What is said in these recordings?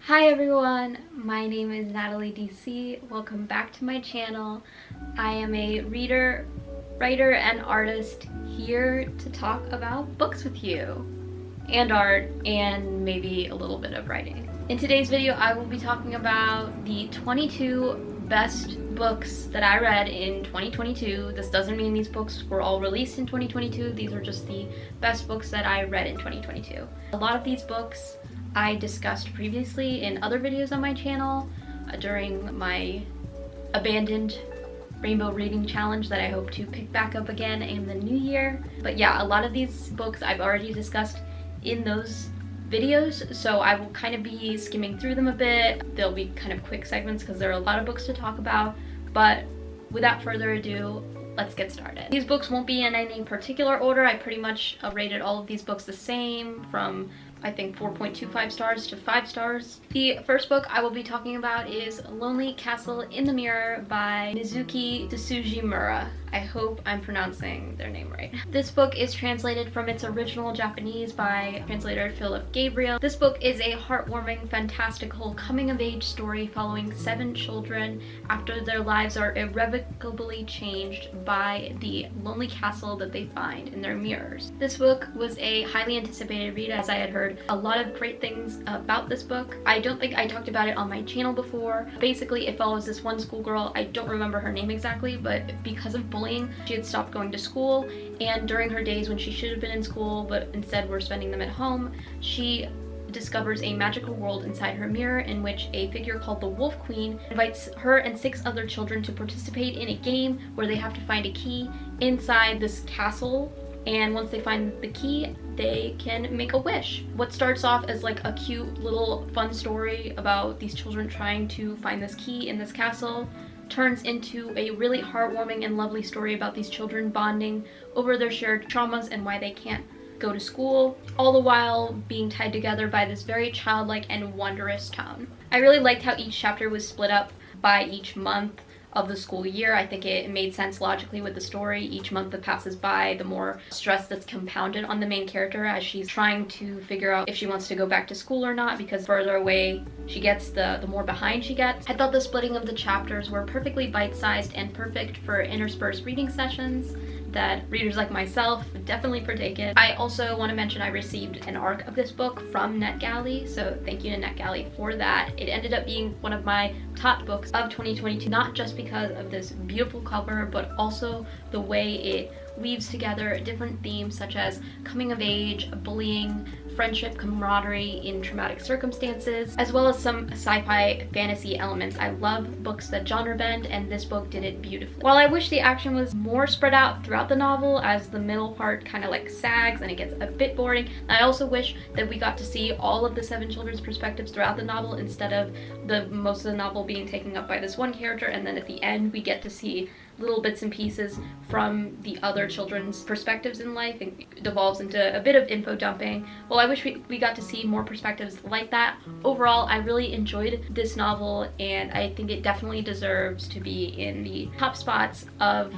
Hi everyone, my name is Natalie DC. Welcome back to my channel. I am a reader, writer, and artist here to talk about books with you, and art, and maybe a little bit of writing. In today's video, I will be talking about the 22 best books that I read in 2022. This doesn't mean these books were all released in 2022. These are just the best books that I read in 2022. A lot of these books I discussed previously in other videos on my channel during my abandoned Rainbow Reading Challenge that I hope to pick back up again in the new year. But yeah, a lot of these books I've already discussed in those videos, so I will kind of be skimming through them a bit. They'll be kind of quick segments because there are a lot of books to talk about, but without further ado, let's get started. These books won't be in any particular order. I pretty much rated all of these books the same, from I think 4.25 stars to 5 stars. The first book I will be talking about is Lonely Castle in the Mirror by Mizuki Tsujimura. I hope I'm pronouncing their name right. This book is translated from its original Japanese by translator Philip Gabriel. This book is a heartwarming, fantastical coming-of-age story following 7 children after their lives are irrevocably changed by the lonely castle that they find in their mirrors. This book was a highly anticipated read, as I had heard a lot of great things about this book. I don't think I talked about it on my channel before. Basically, it follows this one schoolgirl. I don't remember her name exactly, but because of bullying, she had stopped going to school, and during her days when she should have been in school but instead were spending them at home, she discovers a magical world inside her mirror in which a figure called the Wolf Queen invites her and 6 other children to participate in a game where they have to find a key inside this castle, and once they find the key, they can make a wish. What starts off as like a cute little fun story about these children trying to find this key in this castle turns into a really heartwarming and lovely story about these children bonding over their shared traumas and why they can't go to school, all the while being tied together by this very childlike and wondrous tone. I really liked how each chapter was split up by each month of the school year. I think it made sense logically with the story. Each month that passes by, the more stress that's compounded on the main character as she's trying to figure out if she wants to go back to school or not, because further away she gets, the more behind she gets. I thought the splitting of the chapters were perfectly bite-sized and perfect for interspersed reading sessions that readers like myself definitely partake in. I also want to mention I received an ARC of this book from NetGalley, so thank you to NetGalley for that. It ended up being one of my top books of 2022, not just because of this beautiful cover, but also the way it weaves together different themes such as coming of age, bullying, friendship, camaraderie in traumatic circumstances, as well as some sci-fi fantasy elements. I love books that genre bend, and this book did it beautifully. While I wish the action was more spread out throughout the novel, as the middle part kind of like sags and it gets a bit boring, I also wish that we got to see all of the 7 children's perspectives throughout the novel instead of most of the novel being taken up by this one character, and then at the end we get to see little bits and pieces from the other children's perspectives in life, and it devolves into a bit of info dumping. Well, I wish we got to see more perspectives like that. Overall, I really enjoyed this novel, and I think it definitely deserves to be in the top spots of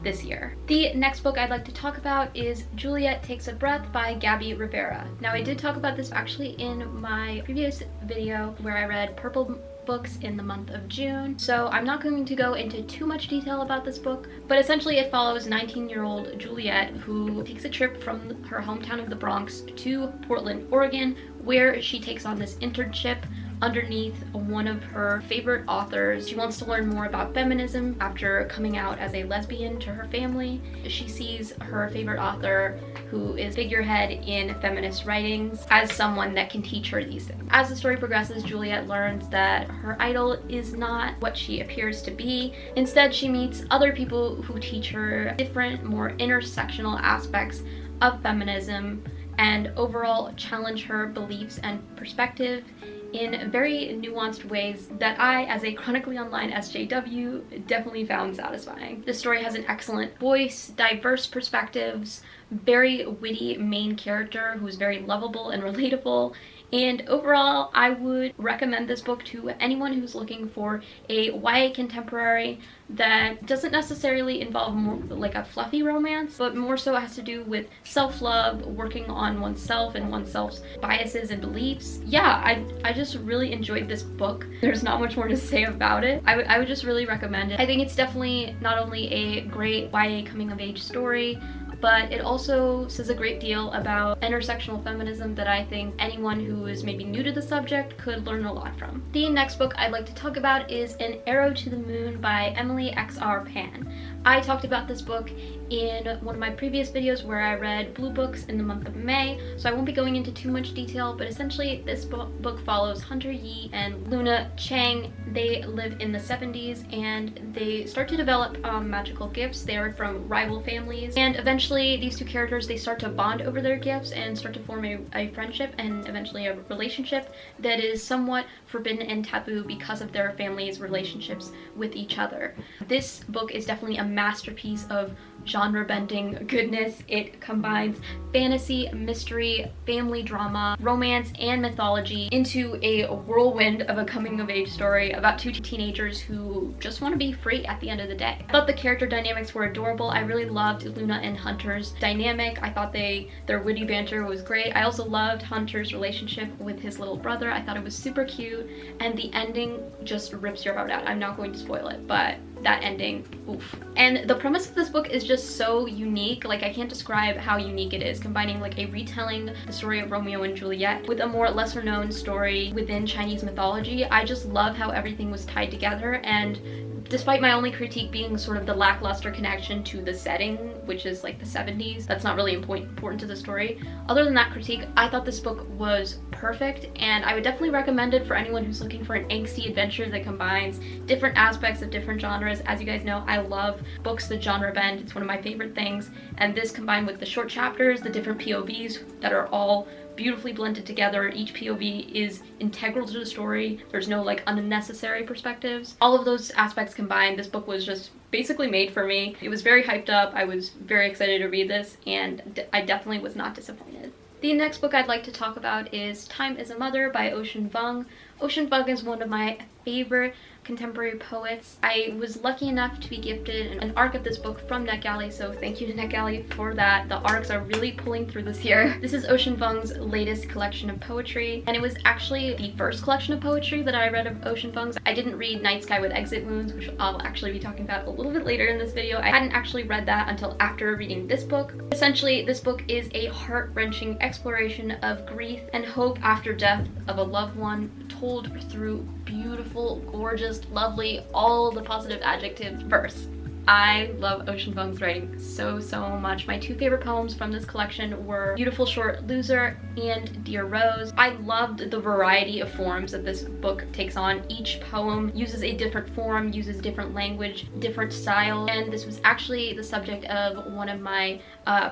this year. The next book I'd like to talk about is Juliet Takes a Breath by Gabby Rivera. Now, I did talk about this actually in my previous video where I read Purple books in the month of June, so I'm not going to go into too much detail about this book, but essentially it follows 19-year-old Juliet, who takes a trip from her hometown of the Bronx to Portland, Oregon, where she takes on this internship underneath one of her favorite authors. She wants to learn more about feminism after coming out as a lesbian to her family. She sees her favorite author, who is figurehead in feminist writings, as someone that can teach her these things. As the story progresses, Juliet learns that her idol is not what she appears to be. Instead, she meets other people who teach her different, more intersectional aspects of feminism and overall challenge her beliefs and perspective in very nuanced ways that I, as a chronically online SJW, definitely found satisfying. The story has an excellent voice, diverse perspectives, very witty main character who's very lovable and relatable, And overall, I would recommend this book to anyone who's looking for a YA contemporary that doesn't necessarily involve more like a fluffy romance, but more so has to do with self-love, working on oneself and oneself's biases and beliefs. Yeah, I just really enjoyed this book. There's not much more to say about it. I would just really recommend it. I think it's definitely not only a great YA coming of age story, but it also says a great deal about intersectional feminism that I think anyone who is maybe new to the subject could learn a lot from. The next book I'd like to talk about is An Arrow to the Moon by Emily X.R. Pan. I talked about this book in one of my previous videos where I read Blue Books in the month of May, so I won't be going into too much detail, but essentially this book follows Hunter Yi and Luna Chang. They live in the 70s and they start to develop magical gifts. They are from rival families, and eventually these two characters, they start to bond over their gifts and start to form a friendship and eventually a relationship that is somewhat forbidden and taboo because of their families' relationships with each other. This book is definitely a masterpiece of genre-bending goodness. It combines fantasy, mystery, family drama, romance, and mythology into a whirlwind of a coming-of-age story about two teenagers who just want to be free at the end of the day. I thought the character dynamics were adorable. I really loved Luna and Hunter's dynamic. I thought their witty banter was great. I also loved Hunter's relationship with his little brother. I thought it was super cute, and the ending just rips your heart out. I'm not going to spoil it, but that ending, oof. And the premise of this book is just so unique. Like, I can't describe how unique it is, combining like a retelling the story of Romeo and Juliet with a more lesser known story within Chinese mythology. I just love how everything was tied together, and despite my only critique being sort of the lackluster connection to the setting, which is like the 70s, that's not really important to the story. Other than that critique, I thought this book was perfect, and I would definitely recommend it for anyone who's looking for an angsty adventure that combines different aspects of different genres. As you guys know, I love books that genre bend. It's one of my favorite things, and this combined with the short chapters, the different POVs that are all beautifully blended together. Each POV is integral to the story. There's no like unnecessary perspectives. All of those aspects combined, this book was just basically made for me. It was very hyped up. I was very excited to read this, and I definitely was not disappointed. The next book I'd like to talk about is Time is a Mother by Ocean Vuong. Ocean Vuong is one of my favorite contemporary poets. I was lucky enough to be gifted an arc of this book from NetGalley, so thank you to NetGalley for that. The arcs are really pulling through this year. This is Ocean Vuong's latest collection of poetry, and it was actually the first collection of poetry that I read of Ocean Vuong's. I didn't read Night Sky with Exit Wounds, which I'll actually be talking about a little bit later in this video. I hadn't actually read that until after reading this book. Essentially, this book is a heart-wrenching exploration of grief and hope after death of a loved one, told through beautiful, gorgeous, lovely, all the positive adjectives verse. I love Ocean Vuong's writing so much. My two favorite poems from this collection were Beautiful Short Loser and Dear Rose. I loved the variety of forms that this book takes on. Each poem uses a different form, uses different language, different style, and this was actually the subject of one of my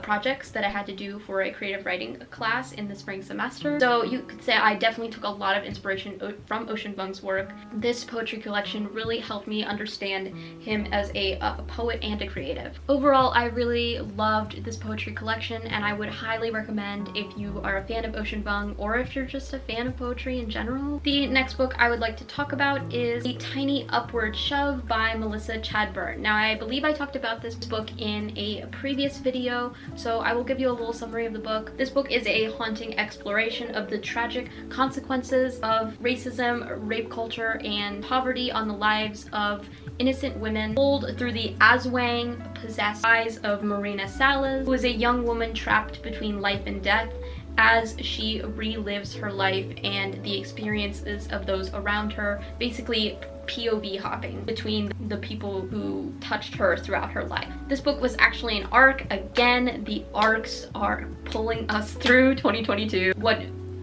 projects that I had to do for a creative writing class in the spring semester. So you could say I definitely took a lot of inspiration from Ocean Vuong's work. This poetry collection really helped me understand him as a poet and a creative. Overall, I really loved this poetry collection, and I would highly recommend if you are a fan of Ocean Vuong or if you're just a fan of poetry in general. The next book I would like to talk about is A Tiny Upward Shove by Melissa Chadburn. Now, I believe I talked about this book in a previous video, so I will give you a little summary of the book. This book is a haunting exploration of the tragic consequences of racism, rape culture, and poverty on the lives of innocent women, told through the Aswang-possessed eyes of Marina Salas, who is a young woman trapped between life and death as she relives her life and the experiences of those around her, basically POV hopping between the people who touched her throughout her life. This book was actually an arc. Again, the arcs are pulling us through 2022. What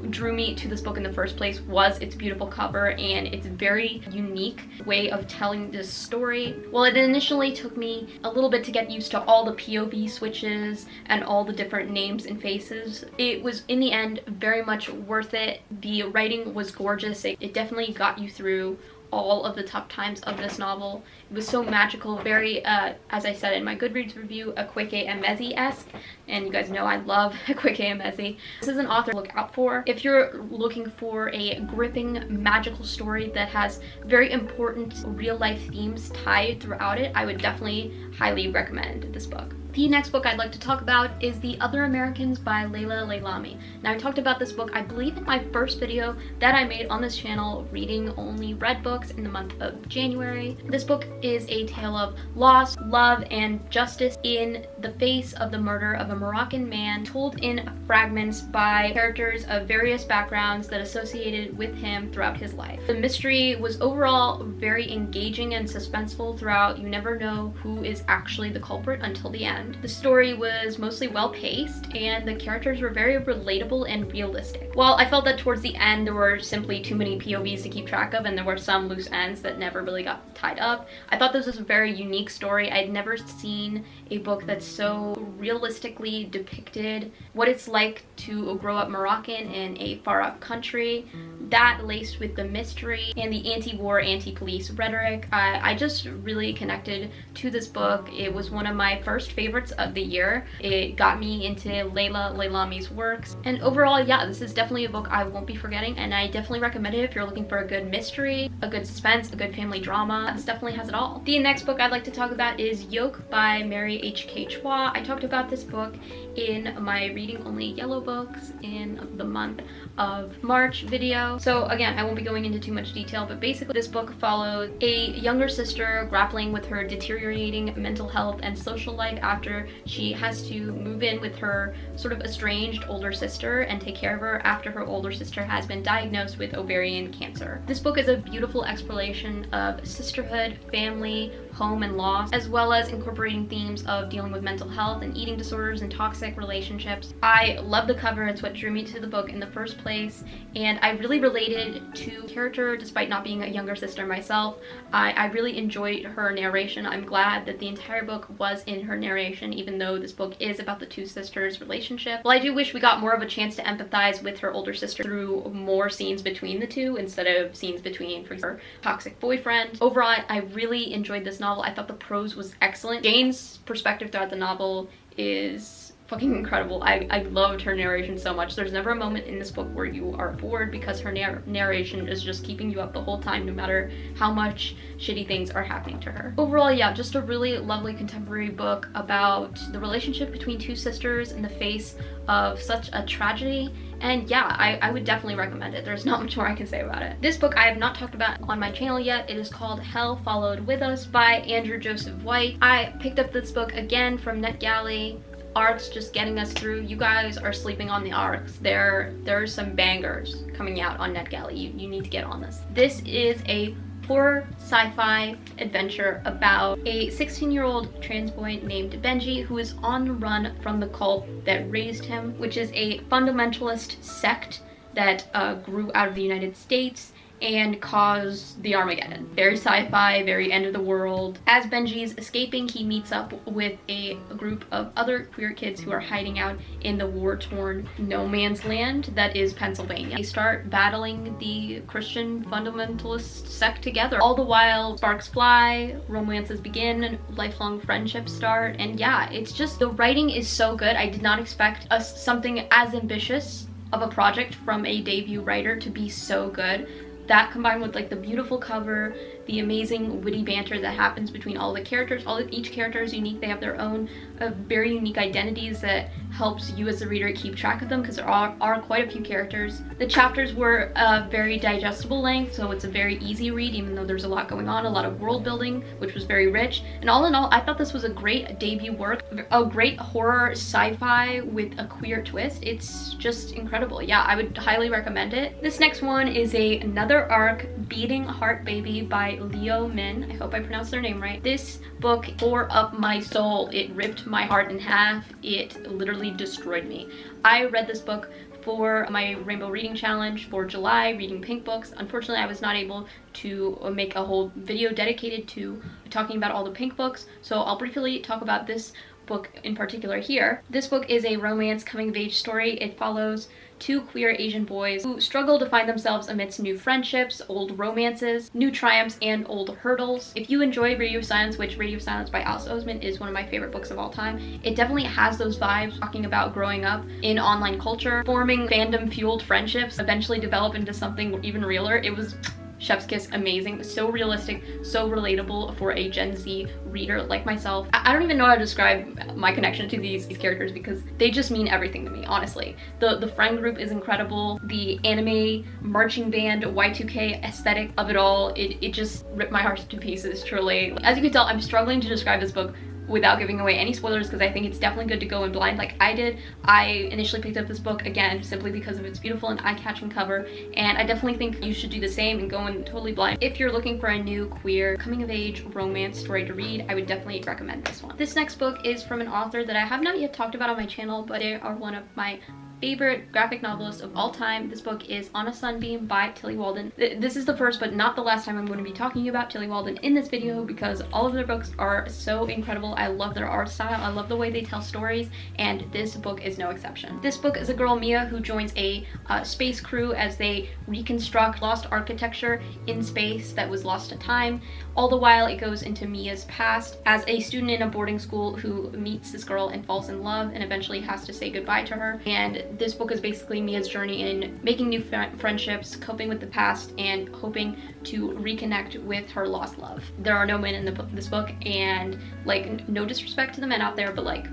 drew me to this book in the first place was its beautiful cover and its very unique way of telling this story. While it initially took me a little bit to get used to all the POV switches and all the different names and faces, it was in the end very much worth it. The writing was gorgeous. It definitely got you through all of the tough times of this novel, was so magical, very, as I said in my Goodreads review, Akweke Emezi-esque, and you guys know I love Akweke Emezi. This is an author to look out for. If you're looking for a gripping, magical story that has very important real-life themes tied throughout it, I would definitely highly recommend this book. The next book I'd like to talk about is The Other Americans by Laila Lalami. Now, I talked about this book, I believe, in my first video that I made on this channel, reading only read books in the month of January. This book is a tale of loss, love, and justice in the face of the murder of a Moroccan man, told in fragments by characters of various backgrounds that associated with him throughout his life. The mystery was overall very engaging and suspenseful throughout. You never know who is actually the culprit until the end. The story was mostly well-paced, and the characters were very relatable and realistic. While I felt that towards the end there were simply too many POVs to keep track of, and there were some loose ends that never really got tied up, I thought this was a very unique story. I'd never seen a book that so realistically depicted what it's like to grow up Moroccan in a far-off country, that laced with the mystery and the anti-war, anti-police rhetoric. I just really connected to this book. It was one of my first favorites of the year. It got me into Laila Lalami's works, and overall, yeah, this is definitely a book I won't be forgetting, and I definitely recommend it if you're looking for a good mystery, a good suspense, a good family drama. This definitely has it all. The next book I'd like to talk about is Yolk by Mary H.K. Choi. I talked about this book in my reading only yellow books in the month of March video. So again, I won't be going into too much detail, but basically this book followed a younger sister grappling with her deteriorating mental health and social life after she has to move in with her sort of estranged older sister and take care of her after her older sister has been diagnosed with ovarian cancer. This book is a beautiful exploration of sisterhood, family, home, and loss, as well as incorporating themes of dealing with mental health and eating disorders and toxic relationships. I love the cover. It's what drew me to the book in the first place, and I really related to the character despite not being a younger sister myself. I really enjoyed her narration. I'm glad that the entire book was in her narration, even though this book is about the two sisters' relationship. Well, I do wish we got more of a chance to empathize with her older sister through more scenes between the two instead of scenes between, for example, her toxic boyfriend. Overall, I really enjoyed this novel. I thought the prose was excellent. Jane's perspective throughout the novel is fucking incredible. I loved her narration so much. There's never a moment in this book where you are bored because her narration is just keeping you up the whole time, no matter how much shitty things are happening to her. Overall, yeah, just a really lovely contemporary book about the relationship between two sisters in the face of such a tragedy. And yeah, I would definitely recommend it. There's not much more I can say about it. This book I have not talked about on my channel yet. It is called Hell Followed With Us by Andrew Joseph White. I picked up this book again from NetGalley. Arcs just getting us through. You guys are sleeping on the arcs. There are some bangers coming out on NetGalley. You need to get on this. This is a horror sci-fi adventure about a 16-year-old trans boy named Benji who is on the run from the cult that raised him, which is a fundamentalist sect that grew out of the United States and caused the Armageddon. Very sci-fi, very end of the world. As Benji's escaping, he meets up with a group of other queer kids who are hiding out in the war-torn no man's land that is Pennsylvania. They start battling the Christian fundamentalist sect together. All the while, sparks fly, romances begin, lifelong friendships start, and yeah, it's just, the writing is so good. I did not expect something as ambitious of a project from a debut writer to be so good. That combined with like the beautiful cover, the amazing witty banter that happens between all the characters. Each character is unique. They have their own very unique identities that helps you as the reader keep track of them, because there are quite a few characters. The chapters were very digestible length, so it's a very easy read, even though there's a lot going on, a lot of world building, which was very rich. And all in all, I thought this was a great debut work, a great horror sci-fi with a queer twist. It's just incredible. Yeah, I would highly recommend it. This next one is another arc, Beating Heart Baby by Leo Min. I hope I pronounced their name right. This book tore up my soul. It ripped my heart in half. It literally destroyed me. I read this book for my Rainbow Reading Challenge for July, reading pink books. Unfortunately, I was not able to make a whole video dedicated to talking about all the pink books, so I'll briefly talk about this book in particular here. This book is a romance coming-of-age story. It follows two queer Asian boys who struggle to find themselves amidst new friendships, old romances, new triumphs, and old hurdles. If you enjoy Radio Silence, which Radio Silence by Alice Oseman is one of my favorite books of all time, it definitely has those vibes, talking about growing up in online culture, forming fandom-fueled friendships, eventually develop into something even realer. It was chef's kiss, amazing, so realistic, so relatable for a Gen Z reader like myself. I don't even know how to describe my connection to these characters because they just mean everything to me, honestly. The friend group is incredible. The anime, marching band, Y2K aesthetic of it all, it just ripped my heart to pieces, truly. As you can tell, I'm struggling to describe this book without giving away any spoilers because I think it's definitely good to go in blind like I did. I initially picked up this book, again, simply because of its beautiful and eye-catching cover, and I definitely think you should do the same and go in totally blind. If you're looking for a new queer coming-of-age romance story to read, I would definitely recommend this one. This next book is from an author that I have not yet talked about on my channel, but they are one of my favorite graphic novelists of all time. This book is On a Sunbeam by Tillie Walden. This is the first but not the last time I'm going to be talking about Tillie Walden in this video because all of their books are so incredible. I love their art style, I love the way they tell stories, and this book is no exception. This book is a girl, Mia, who joins a space crew as they reconstruct lost architecture in space that was lost to time. All the while it goes into Mia's past as a student in a boarding school who meets this girl and falls in love and eventually has to say goodbye to her. And this book is basically Mia's journey in making new friendships, coping with the past, and hoping to reconnect with her lost love. There are no men in this book, and like, no disrespect to the men out there, but like,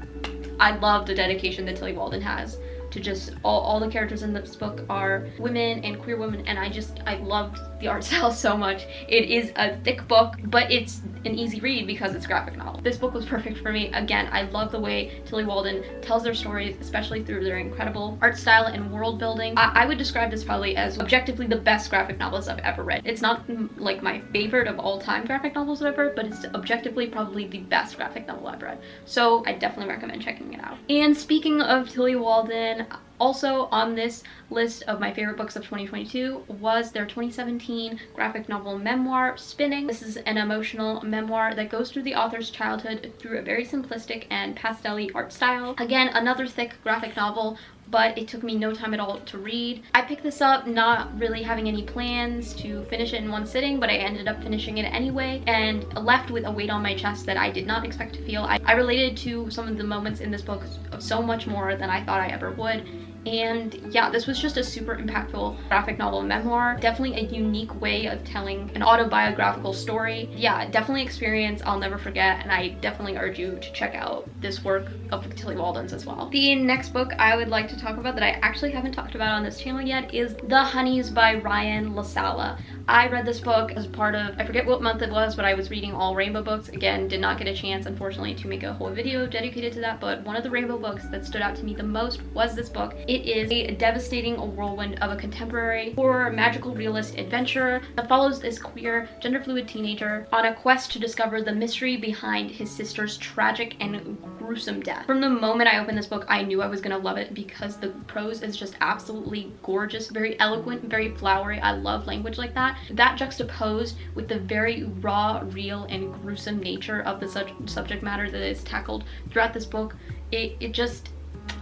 I love the dedication that Tillie Walden has to just all the characters in this book are women and queer women, and I loved the art style so much. It is a thick book, but it's an easy read because it's graphic novel. This book was perfect for me. Again, I love the way Tillie Walden tells their stories, especially through their incredible art style and world building. I would describe this probably as objectively the best graphic novels I've ever read. It's not like my favorite of all time graphic novels I've ever read, but it's objectively probably the best graphic novel I've read. So I definitely recommend checking it out. And speaking of Tillie Walden, also on this list of my favorite books of 2022 was their 2017 graphic novel memoir, Spinning. This is an emotional memoir that goes through the author's childhood through a very simplistic and pastel-y art style. Again, another thick graphic novel, but it took me no time at all to read. I picked this up not really having any plans to finish it in one sitting, but I ended up finishing it anyway and left with a weight on my chest that I did not expect to feel. I related to some of the moments in this book so much more than I thought I ever would. And yeah, this was just a super impactful graphic novel memoir. Definitely a unique way of telling an autobiographical story. Yeah, definitely experience I'll never forget, and I definitely urge you to check out this work of Tillie Walden's as well. The next book I would like to talk about that I actually haven't talked about on this channel yet is The Honeys by Ryan LaSala. I read this book as part of, I forget what month it was, but I was reading all Rainbow books. Again, did not get a chance, unfortunately, to make a whole video dedicated to that, but one of the Rainbow books that stood out to me the most was this book. It is a devastating whirlwind of a contemporary horror magical realist adventure that follows this queer, gender-fluid teenager on a quest to discover the mystery behind his sister's tragic and gruesome death. From the moment I opened this book, I knew I was gonna love it because the prose is just absolutely gorgeous, very eloquent, very flowery. I love language like that. That juxtaposed with the very raw, real, and gruesome nature of the subject matter that is tackled throughout this book, it just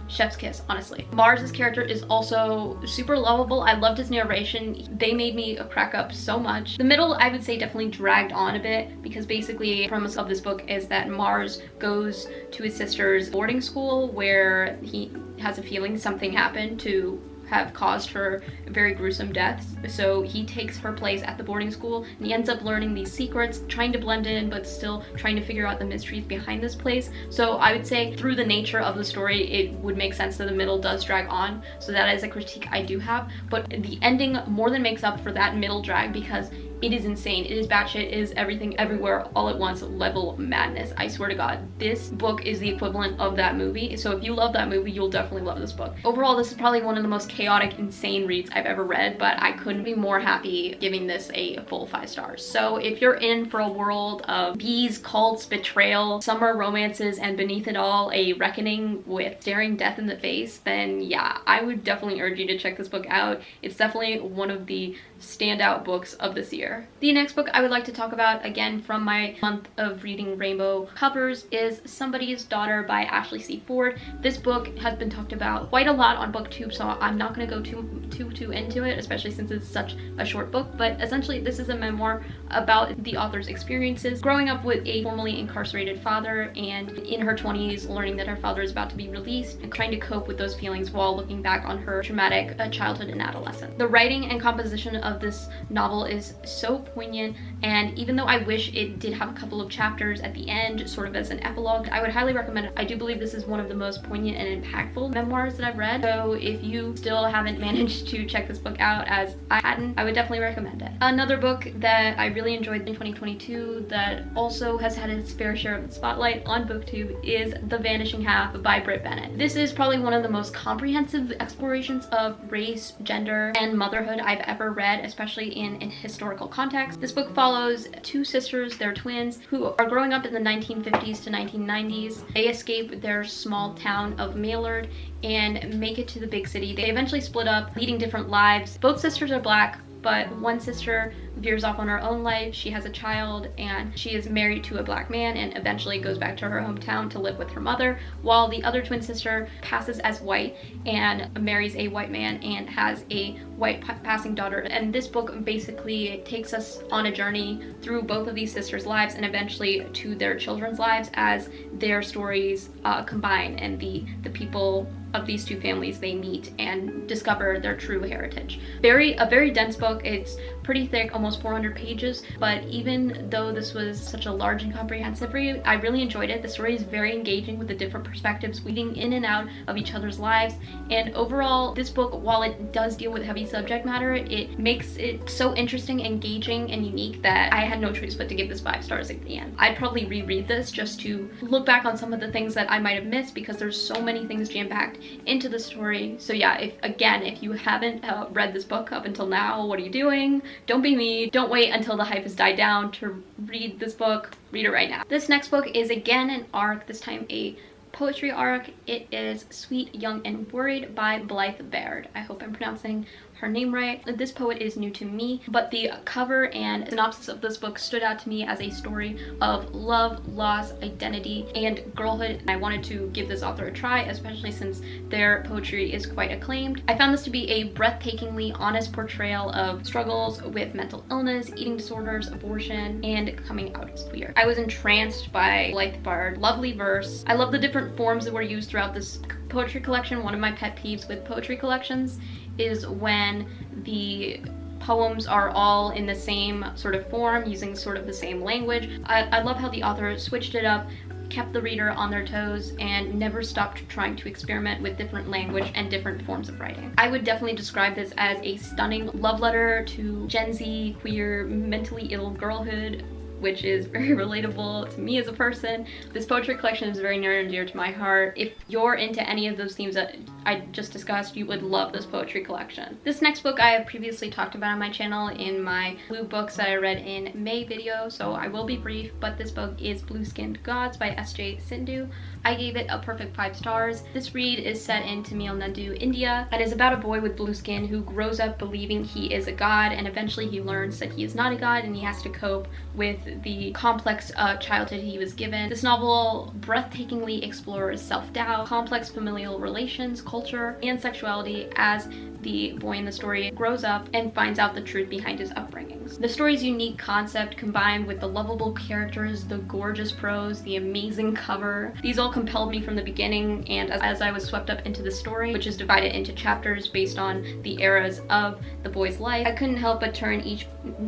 chef's kiss, honestly. Mars's character is also super lovable. I loved his narration. They made me crack up so much. The middle, I would say, definitely dragged on a bit because basically the premise of this book is that Mars goes to his sister's boarding school where he has a feeling something happened to have caused her very gruesome deaths. So he takes her place at the boarding school and he ends up learning these secrets, trying to blend in but still trying to figure out the mysteries behind this place. So I would say through the nature of the story, it would make sense that the middle does drag on. So that is a critique I do have, but the ending more than makes up for that middle drag because it is insane. It is batshit. It is everything everywhere all at once level madness. I swear to God, this book is the equivalent of that movie. So if you love that movie, you'll definitely love this book. Overall, this is probably one of the most chaotic, insane reads I've ever read, but I couldn't be more happy giving this a full 5 stars. So if you're in for a world of bees, cults, betrayal, summer romances, and beneath it all, a reckoning with staring death in the face, then yeah, I would definitely urge you to check this book out. It's definitely one of the standout books of this year. queer. The next book I would like to talk about, again from my month of reading rainbow covers, is Somebody's Daughter by Ashley C. Ford. This book has been talked about quite a lot on BookTube, so I'm not going to go too into it, especially since it's such a short book. But essentially this is a memoir about the author's experiences growing up with a formerly incarcerated father, and in her 20s learning that her father is about to be released and trying to cope with those feelings while looking back on her traumatic childhood and adolescence. The writing and composition of this novel is so poignant, and even though I wish it did have a couple of chapters at the end sort of as an epilogue, I would highly recommend it. I do believe this is one of the most poignant and impactful memoirs that I've read, so if you still haven't managed to check this book out, as I hadn't, I would definitely recommend it. Another book that I really enjoyed in 2022 that also has had its fair share of the spotlight on BookTube is The Vanishing Half by Bennett. This is probably one of the most comprehensive explorations of race, gender, and motherhood I've ever read, especially in an historical context. This book follows two sisters, they're twins, who are growing up in the 1950s to 1990s. They escape their small town of Maillard and make it to the big city. They eventually split up, leading different lives. Both sisters are black, but one sister veers off on her own life. She has a child and she is married to a black man and eventually goes back to her hometown to live with her mother, while the other twin sister passes as white and marries a white man and has a white passing daughter. And this book basically takes us on a journey through both of these sisters' lives and eventually to their children's lives as their stories combine, and the people of these two families, they meet and discover their true heritage. A very dense book. It's pretty thick, almost 400 pages, but even though this was such a large and comprehensive read, I really enjoyed it. The story is very engaging with the different perspectives weaving in and out of each other's lives, and overall this book, while it does deal with heavy subject matter, it makes it so interesting, engaging, and unique that I had no choice but to give this 5 stars at the end. I'd probably reread this just to look back on some of the things that I might have missed, because there's so many things jam-packed into the story. So yeah, if you haven't read this book up until now, what are you doing? Don't be me. Don't wait until the hype has died down to read this book. Read it right now. This next book is again an arc, this time a poetry arc. It is Sweet, Young, and Worried by Blythe Baird. I hope I'm pronouncing her name right. This poet is new to me, but the cover and synopsis of this book stood out to me as a story of love, loss, identity, and girlhood. And I wanted to give this author a try, especially since their poetry is quite acclaimed. I found this to be a breathtakingly honest portrayal of struggles with mental illness, eating disorders, abortion, and coming out as queer. I was entranced by Blythe Baird. Lovely verse. I love the different forms that were used throughout this poetry collection. One of my pet peeves with poetry collections is when the poems are all in the same sort of form, using sort of the same language. I love how the author switched it up, kept the reader on their toes, and never stopped trying to experiment with different language and different forms of writing. I would definitely describe this as a stunning love letter to Gen Z, queer, mentally ill girlhood, which is very relatable to me as a person. This poetry collection is very near and dear to my heart. If you're into any of those themes that I just discussed, you would love this poetry collection. This next book I have previously talked about on my channel in my blue books that I read in May video, so I will be brief, but this book is Blue Skinned Gods by S.J. Sindu. I gave it a perfect 5 stars. This read is set in Tamil Nadu, India, and is about a boy with blue skin who grows up believing he is a god, and eventually he learns that he is not a god and he has to cope with the complex childhood he was given. This novel breathtakingly explores self-doubt, complex familial relations, culture, and sexuality as the boy in the story grows up and finds out the truth behind his upbringings. The story's unique concept, combined with the lovable characters, the gorgeous prose, the amazing cover, these all compelled me from the beginning, and as I was swept up into the story, which is divided into chapters based on the eras of the boy's life, I couldn't help but turn each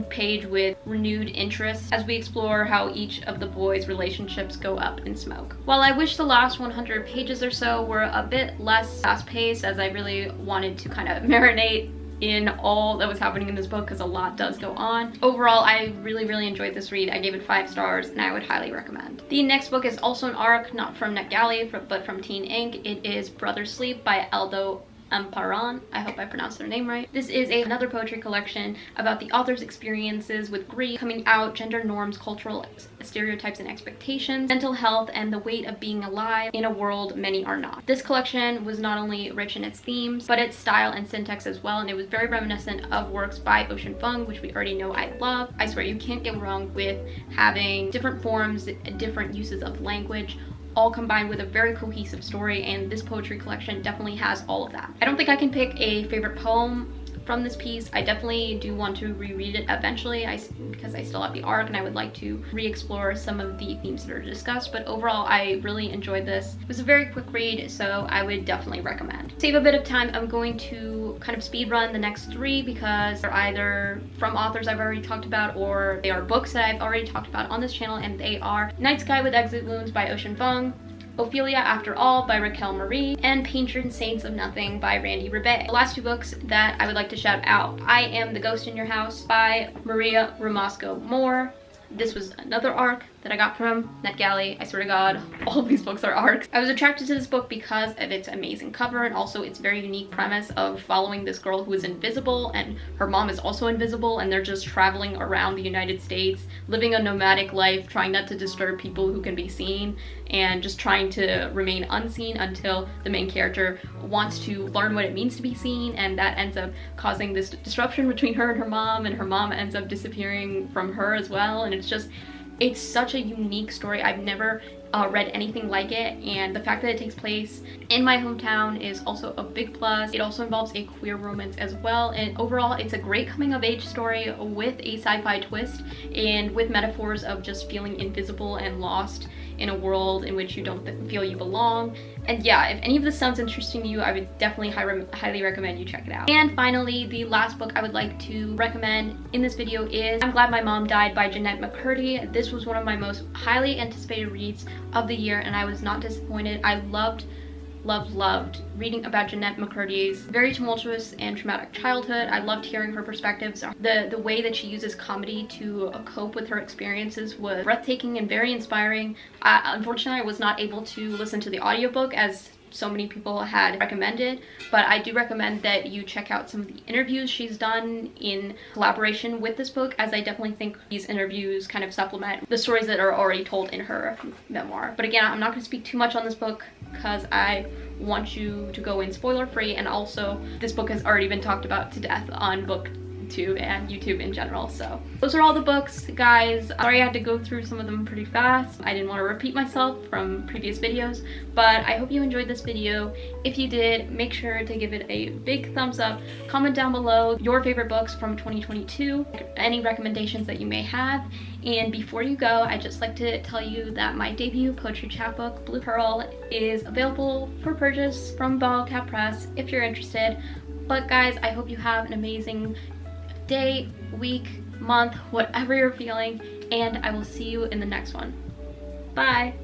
page with renewed interest as we explore how each of the boys' relationships go up in smoke. While I wish the last 100 pages or so were a bit less fast-paced, as I really wanted to kind of marinate in all that was happening in this book, because a lot does go on. Overall, I really enjoyed this read. I gave it 5 stars and I would highly recommend. The next book is also an ARC, not from NetGalley, but from Teen Ink. It is Brothers Sleep by Aldo, Amparán. I hope I pronounced their name right. This is another poetry collection about the author's experiences with grief, coming out, gender norms, cultural stereotypes and expectations, mental health, and the weight of being alive in a world many are not. This collection was not only rich in its themes, but its style and syntax as well, and it was very reminiscent of works by Vuong, which we already know I love. I swear you can't get wrong with having different forms, different uses of language, all combined with a very cohesive story, and this poetry collection definitely has all of that. I don't think I can pick a favorite poem from this piece. I definitely do want to reread it eventually because I still have the arc and I would like to re-explore some of the themes that are discussed, but overall I really enjoyed this. It was a very quick read, so I would definitely recommend. Save a bit of time, I'm going to kind of speed run the next three because they're either from authors I've already talked about or they are books that I've already talked about on this channel, and they are Night Sky with Exit Wounds by Vuong, Ophelia After All by Raquel Marie, and Patron Saints of Nothing by Ribay. The last two books that I would like to shout out: I Am the Ghost in Your House by Maria Romasco-Moore. This was another arc that I got from NetGalley. I swear to God, all of these books are arcs. I was attracted to this book because of its amazing cover and also its very unique premise of following this girl who is invisible and her mom is also invisible, and they're just traveling around the United States, living a nomadic life, trying not to disturb people who can be seen, and just trying to remain unseen until the main character wants to learn what it means to be seen, and that ends up causing this disruption between her and her mom ends up disappearing from her as well, and it's such a unique story. I've never read anything like it, and the fact that it takes place in my hometown is also a big plus. It also involves a queer romance as well, and overall it's a great coming of age story with a sci-fi twist and with metaphors of just feeling invisible and lost in a world in which you don't feel you belong. And yeah, if any of this sounds interesting to you, I would definitely highly recommend you check it out. And finally, the last book I would like to recommend in this video is I'm Glad My Mom Died by Jeanette McCurdy. This was one of my most highly anticipated reads of the year, and I was not disappointed. I loved reading about Jeanette McCurdy's very tumultuous and traumatic childhood. I loved hearing her perspectives. The way that she uses comedy to cope with her experiences was breathtaking and very inspiring. Unfortunately, I was not able to listen to the audiobook as so many people had recommended, but I do recommend that you check out some of the interviews she's done in collaboration with this book, as I definitely think these interviews kind of supplement the stories that are already told in her memoir. But again, I'm not going to speak too much on this book because I want you to go in spoiler free, and also this book has already been talked about to death on BookTube and YouTube in general. So those are all the books, guys. Sorry I had to go through some of them pretty fast. I didn't want to repeat myself from previous videos, but I hope you enjoyed this video. If you did, make sure to give it a big thumbs up. Comment down below your favorite books from 2022, any recommendations that you may have. And before you go, I'd just like to tell you that my debut poetry chapbook, Blue Pearl, is available for purchase from Bottle Cap Press if you're interested. But guys, I hope you have an amazing day, week, month, whatever you're feeling, and I will see you in the next one. Bye!